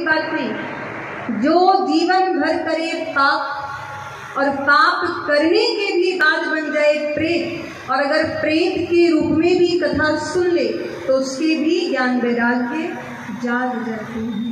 बात नहीं। जो जीवन भर करे पाप और पाप करने के भी बाद बन जाए प्रेत, और अगर प्रेत के रूप में भी कथा सुन ले तो उसके भी ज्ञान वैराग्य जाग जाते हैं।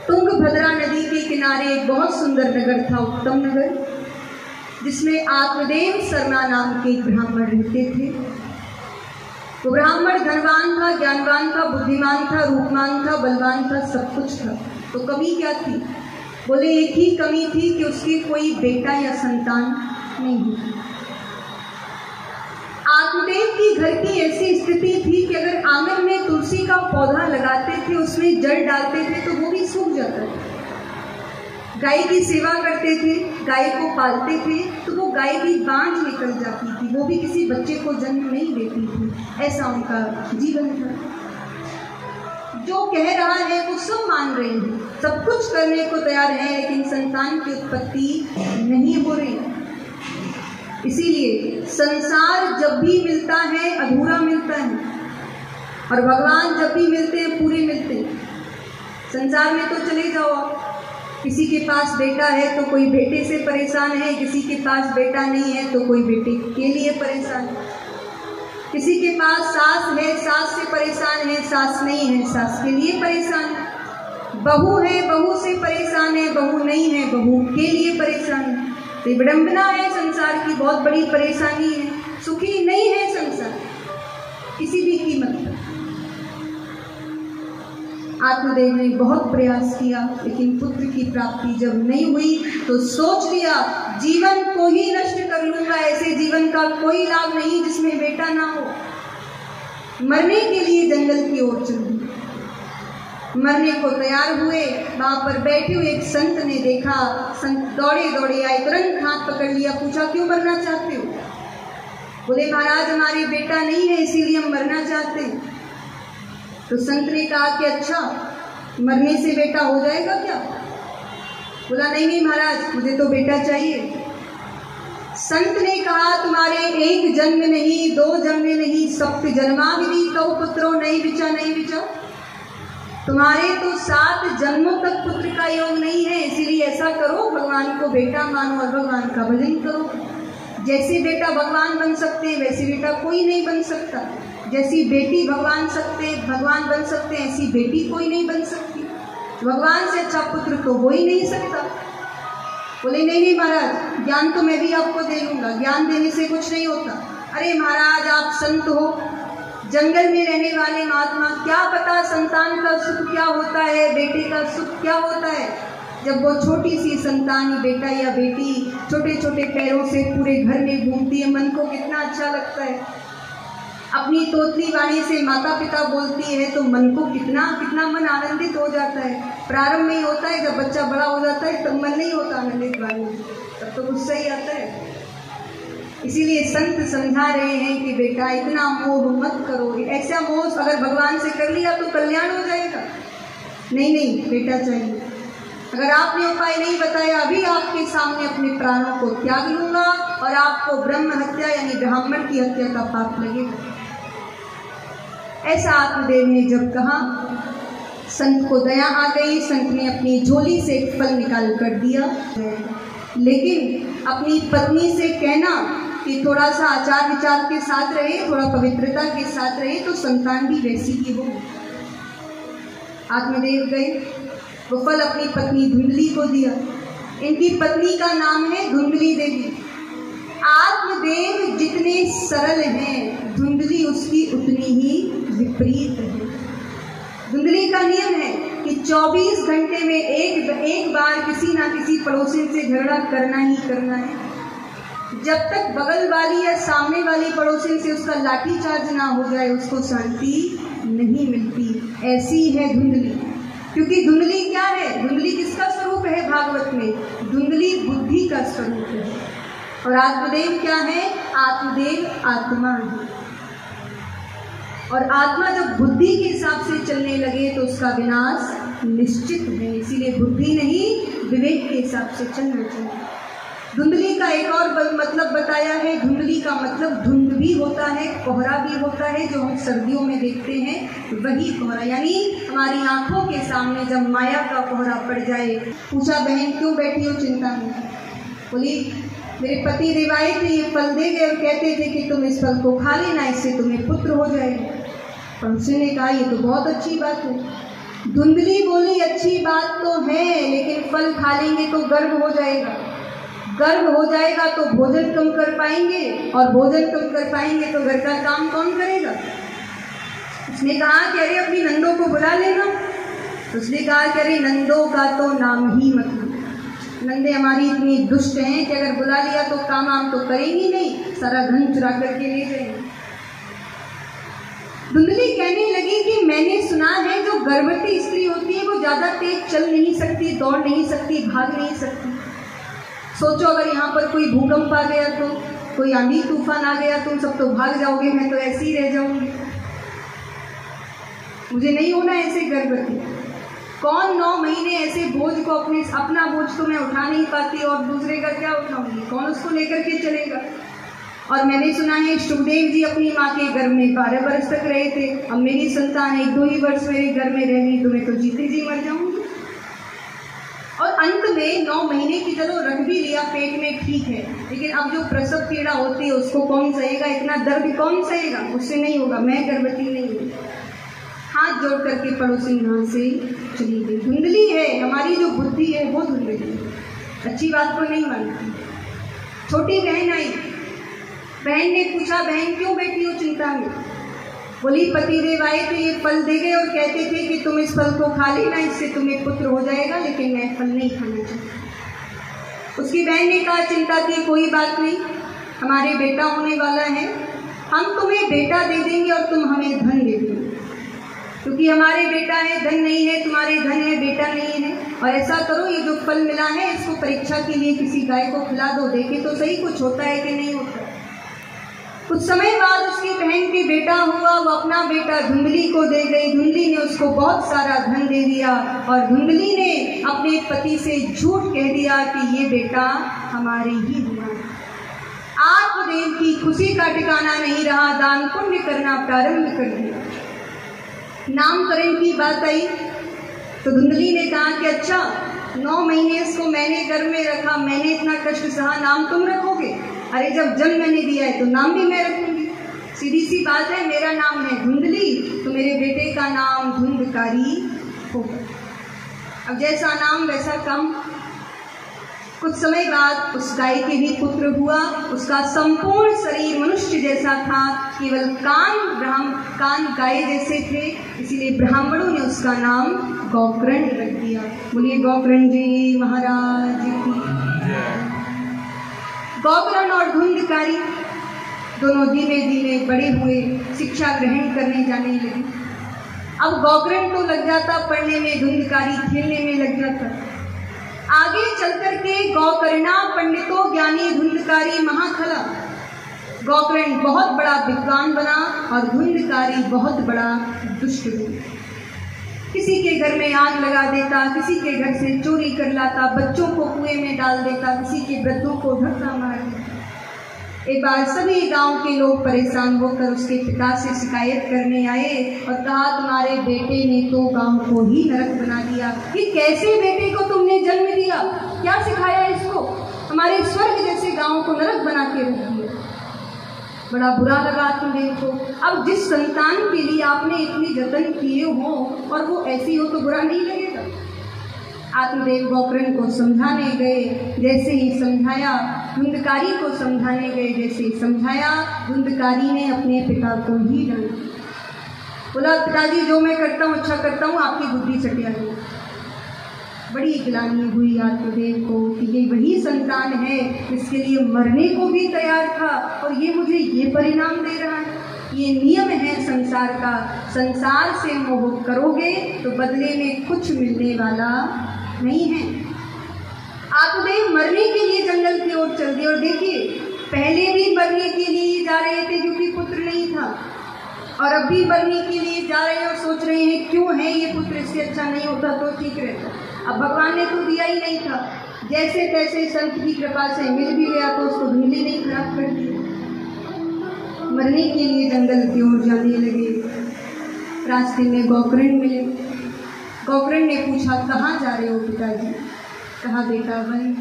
तुंगभद्रा नदी के किनारे एक बहुत सुंदर नगर था, उत्तम नगर, जिसमें आत्मदेव शर्मा नाम के एक ब्राह्मण रहते थे। वो ब्राह्मण धनवान था, ज्ञानवान था, बुद्धिमान था, रूपमान था, बलवान था, सब कुछ था। तो कमी क्या थी? बोले एक ही कमी थी कि उसके कोई बेटा या संतान नहीं हुई। आत्मदेव की घर की ऐसी स्थिति थी कि अगर आंगन में तुलसी का पौधा लगाते थे, उसमें जड़ डालते थे तो वो भी सूख जाता था। गाय की सेवा करते थे, गाय को पालते थे तो वो गाय भी बांझ निकल जाती थी, वो भी किसी बच्चे को जन्म नहीं देती थी। ऐसा उनका जीवन था। जो कह रहा है वो सब मान रहे हैं, सब कुछ करने को तैयार है, लेकिन संतान की उत्पत्ति नहीं हो रही। इसीलिए संसार जब भी मिलता है अधूरा मिलता है, और भगवान जब भी मिलते हैं पूरे मिलते हैं। संसार में तो चले जाओ, किसी के पास बेटा है तो कोई बेटे से परेशान है, किसी के पास बेटा नहीं है तो कोई बेटे के लिए परेशान है, किसी के पास सास है, सास से परेशान है, सास नहीं है, सास के लिए परेशान है, बहू है, बहू से परेशान है, बहू नहीं है, बहू के लिए परेशान है। तो विडंबना है, संसार की बहुत बड़ी परेशानी है, सुखी नहीं है संसार किसी भी कीमत पर। आत्मदेव ने बहुत प्रयास किया, लेकिन पुत्र की प्राप्ति जब नहीं हुई तो सोच लिया जीवन को ही नष्ट कर लूंगा, ऐसे जीवन का कोई लाभ नहीं जिसमें बेटा ना हो। मरने के लिए जंगल की ओर चल दिए। मरने को तैयार हुए, वहां पर बैठे हुए एक संत ने देखा, संत दौड़े दौड़े आए, तुरंत हाथ पकड़ लिया, पूछा क्यों मरना चाहते हो? बोले महाराज हमारे बेटा नहीं है इसीलिए हम मरना चाहते हैं। तो संत ने कहा कि अच्छा मरने से बेटा हो जाएगा क्या? बोला नहीं नहीं महाराज मुझे तो बेटा चाहिए। संत ने कहा तुम्हारे एक जन्म नहीं, दो जन्म नहीं, सप्त जन्मा विधि तो पुत्रो नहीं बिचा नहीं बिचा। तुम्हारे तो 7 जन्मों तक पुत्र का योग नहीं है, इसीलिए ऐसा करो भगवान को बेटा मानो और भगवान का भजन करो। जैसे बेटा भगवान बन सकते वैसे बेटा कोई नहीं बन सकता, जैसी बेटी भगवान बन सकते ऐसी बेटी कोई नहीं बन सकती, भगवान से अच्छा पुत्र तो हो ही नहीं सकता। बोले नहीं नहीं महाराज ज्ञान तो मैं भी आपको दे दूंगा, ज्ञान देने से कुछ नहीं होता। अरे महाराज आप संत हो, जंगल में रहने वाले महात्मा, क्या पता संतान का सुख क्या होता है, बेटे का सुख क्या होता है। जब वो छोटी सी संतान बेटा या बेटी छोटे छोटे पैरों से पूरे घर में घूमती है, मन को कितना अच्छा लगता है। अपनी तोतली वाणी से माता पिता बोलती है तो मन को कितना कितना मन आनंदित हो जाता है। प्रारंभ में ही होता है, जब बच्चा बड़ा हो जाता है तब मन नहीं होता आनंदित वाणी, तब तो गुस्सा ही आता है। इसीलिए संत समझा रहे हैं कि बेटा इतना मोह मत करो, ऐसा मोह अगर भगवान से कर लिया तो कल्याण हो जाएगा। नहीं नहीं बेटा चाहिए। अगर आपने उपाय नहीं बताया, अभी आपके सामने अपने प्राणों को त्याग लूंगा और आपको ब्रह्म हत्या यानी ब्राह्मण की हत्या का पाप लगेगा। ऐसा आत्मदेव ने जब कहा, संत को दया आ गई। संत ने अपनी झोली से एक फल निकाल कर दिया, लेकिन अपनी पत्नी से कहना कि थोड़ा सा आचार विचार के साथ रहे, थोड़ा पवित्रता के साथ रहे तो संतान भी वैसी ही हो। आत्मदेव गए, वो फल अपनी पत्नी धुंधली को दिया। इनकी पत्नी का नाम है धुंधली देवी। आत्मदेव जितने सरल हैं, धुंधली उसकी उतनी ही विपरीत है। धुंधली का नियम है कि 24 घंटे में एक बार किसी ना किसी पड़ोसी से झगड़ा करना ही करना है। जब तक बगल वाली या सामने वाली पड़ोसी से उसका लाठी चार्ज ना हो जाए उसको शांति नहीं मिलती। ऐसी है धुंधली। क्योंकि धुंधली क्या है? धुंधली किसका स्वरूप है भागवत में? धुंधली बुद्धि का स्वरूप है। और आत्मदेव क्या है? आत्मदेव आत्मा है। और आत्मा जब बुद्धि के हिसाब से चलने लगे तो उसका विनाश निश्चित है। इसीलिए बुद्धि नहीं विवेक के हिसाब से चलना चाहिए। धुंधली का एक और मतलब बताया है। धुंधली का मतलब धुंध भी होता है, कोहरा भी होता है, जो हम सर्दियों में देखते हैं वही कोहरा, यानी हमारी आंखों के सामने जब माया का कोहरा पड़ जाए। पूछा, बहन क्यों बैठी हो चिंता में? बोली, मेरे पति रिवायत थे ये फल दे गए और कहते थे कि तुम इस फल को खा लेना, इससे तुम्हें पुत्र हो जाएगा। पड़ोसी ने कहा, ये तो बहुत अच्छी बात है। धुंधली बोली, अच्छी बात तो है, लेकिन फल खा लेंगे तो गर्भ हो जाएगा, गर्भ हो जाएगा तो भोजन कम कर पाएंगे, और भोजन कम कर पाएंगे तो घर का काम कौन करेगा? उसने कहा कि अरे अपनी नंदों को बुला लेना। उसने कहा कि अरे नंदों का तो नाम ही मत लो, नंदे हमारी इतनी दुष्ट हैं कि अगर बुला लिया तो काम आम तो करेंगी नहीं, सारा धन चुरा करके ले जाएंगे। धुंधली कहने लगी कि मैंने सुना है जो गर्भवती स्त्री होती है वो ज़्यादा तेज चल नहीं सकती, दौड़ नहीं सकती, भाग नहीं सकती। सोचो अगर यहाँ पर कोई भूकंप आ गया तो, कोई आंधी तूफान आ गया, तुम सब तो भाग जाओगे, मैं तो ऐसे ही रह जाऊंगी। मुझे नहीं होना ऐसे गर्भवती। कौन 9 महीने ऐसे बोझ को अपना बोझ तो मैं उठा नहीं पाती, और दूसरे का क्या उठाऊंगी? कौन उसको लेकर के चलेगा? और मैंने सुना है सुखदेव जी अपनी माँ के गर्भ में 12 वर्ष तक रहे थे। अब मेरी संतान 1-2 ही वर्ष मेरे गर्भ में रह गई तो मैं तो जीते जी मर जाऊंगी। और अंत में 9 महीने की चलो रख भी लिया पेट में, ठीक है, लेकिन अब जो प्रसव पीड़ा होती है उसको कौन सहेगा? इतना दर्द कौन सहेगा? उससे नहीं होगा, मैं गर्भवती नहीं हूँ। हाथ जोड़ करके पड़ोसी यहाँ से चली गई। धुंधली है, हमारी जो बुद्धि है वो धुंधली है, अच्छी बात को नहीं मानती। छोटी बहन आई, बहन ने पूछा, बहन क्यों बैठी हो चिंता में? बोली, पति देव आए थे ये फल दे गए और कहते थे कि तुम इस फल को खा लेना, इससे तुम्हें पुत्र हो जाएगा, लेकिन मैं फल नहीं खाना चाहती। उसकी बहन ने कहा, चिंता की कोई बात नहीं, हमारे बेटा होने वाला है, हम तुम्हें बेटा दे देंगे और तुम हमें धन दे देंगे, क्योंकि हमारे बेटा है, धन नहीं है, तुम्हारे धन है, बेटा नहीं है। और ऐसा करो, ये जो फल मिला है इसको परीक्षा के लिए किसी गाय को खिला दो, देखे तो सही कुछ होता है कि नहीं होता। कुछ समय बाद उसकी बहन के बेटा हुआ, वो अपना बेटा धुंधली को दे गई। धुंधली ने उसको बहुत सारा धन दे दिया, और धुंधली ने अपने पति से झूठ कह दिया कि ये बेटा हमारे ही हुआ। आत्मदेव की खुशी का ठिकाना नहीं रहा, दान पुण्य करना प्रारंभ कर दिया। नामकरण की बात आई तो धुंधली ने कहा कि अच्छा 9 महीने इसको मैंने घर में रखा, मैंने इतना कष्ट सहा, नाम तुम रखोगे? अरे जब जन्म मैंने दिया है तो नाम भी मैं रखूंगी। सीधी सी बात है, मेरा नाम है धुंधली तो मेरे बेटे का नाम धुंधकारी होगा। अब जैसा नाम वैसा काम। कुछ समय बाद उस गाय के भी पुत्र हुआ। उसका संपूर्ण शरीर मनुष्य जैसा था, केवल कान गाय जैसे थे, इसीलिए ब्राह्मणों ने उसका नाम गौकर्ण रख दिया। बोलिए गौकर्ण जी महाराज की। गौकर्ण और धुंधकारी दोनों धीमे धीमे बड़े हुए, शिक्षा ग्रहण करने जाने लगे। अब गौकर्ण तो लग जाता पढ़ने में, धुंधकारी खेलने में लग जाता। आगे चल करके गौकर्णा पंडितों ज्ञानी धुंधकारी महाखला। गौकर्ण बहुत बड़ा विद्वान बना और धुंधकारी बहुत बड़ा दुष्ट बना। किसी के घर में आग लगा देता, किसी के घर से चोरी कर लाता, बच्चों को कुएं में डाल देता, किसी के वृद्धों को धक्का मार देता। एक बार सभी गांव के लोग परेशान होकर उसके पिता से शिकायत करने आए और कहा, तुम्हारे बेटे ने तो गांव को ही नरक बना दिया। कि कैसे बेटे को तुमने जन्म दिया, क्या सिखाया इसको? हमारे स्वर्ग जैसे गांव को नरक बना के रख दिया। बड़ा बुरा लगा आत्मदेव को। अब जिस संतान के लिए आपने इतनी जतन किए हो और वो ऐसी हो तो बुरा नहीं लगेगा। आत्मदेव गौकर्ण को समझाने गए, जैसे ही समझाया, धुंधकारी को समझाने गए, जैसे ही समझाया, धुंधकारी ने अपने पिता को ही डांटा। बोला, पिताजी जो मैं करता हूँ अच्छा करता हूँ, आपकी बुद्धि चटिया है। बड़ी ग्लानि हुई आत्मदेव को कि ये वही संतान है जिसके लिए मरने को भी तैयार था और ये मुझे ये परिणाम दे रहा है। ये नियम है संसार का। संसार से मोह करोगे तो बदले में कुछ मिलने वाला नहीं है। आत्मदेव मरने के लिए जंगल की ओर चल दिए। और देखिए, पहले भी मरने के लिए जा रहे थे क्योंकि पुत्र नहीं था, और अब भी मरने के लिए जा रहे हैं और सोच रहे हैं क्यों है ये पुत्र, इससे अच्छा नहीं होता तो ठीक रहता। अब भगवान ने तो दिया ही नहीं था, जैसे तैसे संत की कृपा से मिल भी गया तो उसको ढूंढ ही नहीं, खराब कर दिया। मरने के लिए जंगल की ओर जाने लगे। रास्ते में गोकर्ण मिले। गोकर्ण ने पूछा कहाँ जा रहे हो पिताजी? कहा बेटा वन।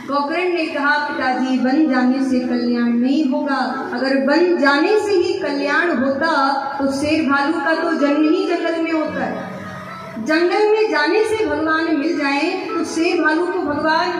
गोकर्ण ने कहा पिताजी वन जाने से कल्याण नहीं होगा, अगर वन जाने से ही कल्याण होता तो शेर भालू का तो जन्म ही जंगल में होता है। जंगल में जाने से भगवान मिल जाए तो शेर भालू को भगवान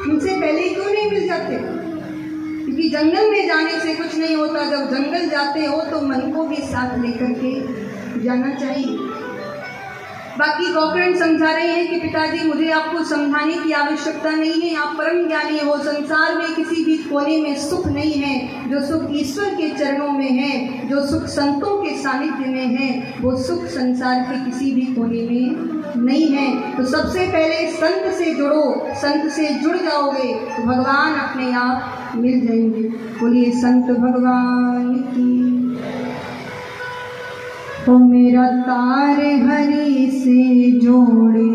हमसे पहले क्यों नहीं मिल जाते? क्योंकि जंगल में जाने से कुछ नहीं होता, जब जंगल जाते हो तो मन को भी साथ लेकर के जाना चाहिए। बाकी गोकर्ण समझा रहे हैं कि पिताजी मुझे आपको समझाने की आवश्यकता नहीं है, आप परम ज्ञानी हो, संसार में किसी भी कोने में सुख नहीं है, जो सुख ईश्वर के चरणों में है, जो सुख संतों के सानिध्य में है, वो सुख संसार के किसी भी कोने में नहीं है। तो सबसे पहले संत से जुड़ो, संत से जुड़ जाओगे तो भगवान अपने आप मिल जाएंगे। बोलिए संत भगवान की। ओ मेरा तार हरि से जोड़े।